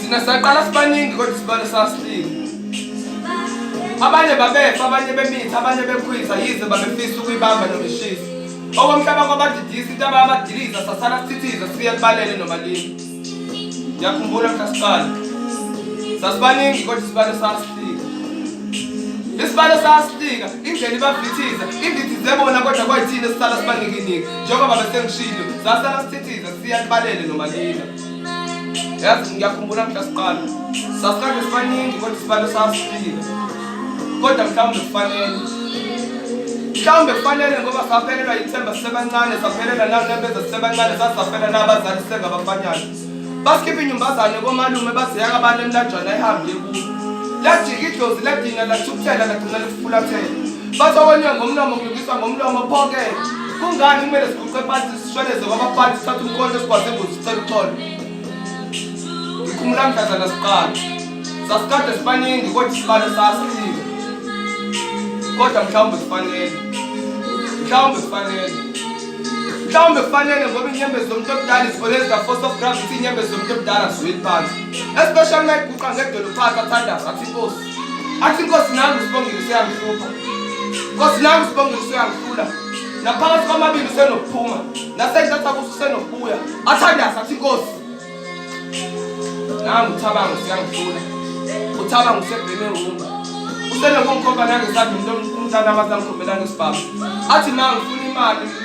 Thina saqala sibaningi kodwa isibalo sasifika. Abanye babefa, abanye bemitha, abanye bekhwitha yize babefisa ukuyibamba nomshisi. Okomhlaba kwabadidisa into ababadiliza sasala sithithiza siya kubalele nomalini. Ngiyakhumbula mhla siqala. Sasibaningi kodwa isibalo sasifika. Isibalo sasifika, indlela ibavithiza, ivithize bona kodwa kwayithina sisala sibaningi. Njengoba besengishilo, sasala sithithiza siya kubalele nomalini. Yazi ngiyakhumbula mhla siqala. Sasiqale sibaningi kodwa isibalo sasifika. Kodwa mhlawumbe kufanele ngoba saphelelwa yithemba sisebancane, saphelelwa nanembeza sisebancane, sasaphela nabazali sengabafanyana. Basikhipha inyumbazane komalume bathi yakabani emlanjwana ehambe kuyo. Lajika idlozi ladina lathukuthela lagcina lifulathela. Bathi okwenye ngomlomo kulungiswa ngomlomo pho-ke. Kungani kumele siguqe phansi sishweleze kwabaphathi sithathe umkhonto sikwazi imbuzi sicela uxolo. Ngikhumbula mhlazana siqala. Sasikade sibaningi kodwa isibalo sasifika. Kodwa mhlawumbe kufanele ngoba inyembezi zomuntu omdala izibonela the force of gravity, inyembezi zomuntu omdala ziweli phansi. Especially uma iguqa ngedolo phansi athandaza athi inkosi. Athi inkosi nangu usibongile useyangihlupha. Nkosi nangu usibongile useyangihlula. Naphakathi kwamabili usenokuphuma. Nasenhlatha kuso usenokubuya. Athandaza athi inkosi. Nangu uthabanga useyangihlula. Uthabanga usebheme uhumba. Usenokungikhomba nangesandla umntana amazangikhombela ngesibaba. Athi ma ngifuna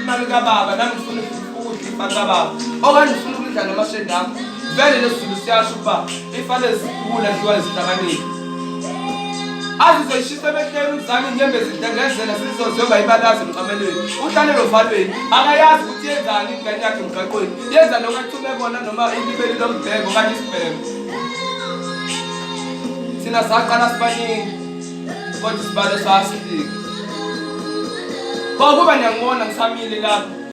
imali kababa, nami ngifuna ukudla ifa kababa. Okanye ngifuna ukudla namashenda akho. Vele lesizulu siyasho ukuba ifane zikula dliwa izihlakaniphi. Azizoyishisa emehlweni umzane inyembezi ngezela sizozoba ibalazi emcamelweni. Uhlalelo valweni akayazi ukuthi yenzani ingane yakhe emgaqweni. Yenza lokathume kona noma ilibeli lombheko okanye isibheko. Thina saqala sibaningi kodwa isibalo sasifika. Ngoba niyangibona ngisamile lapha.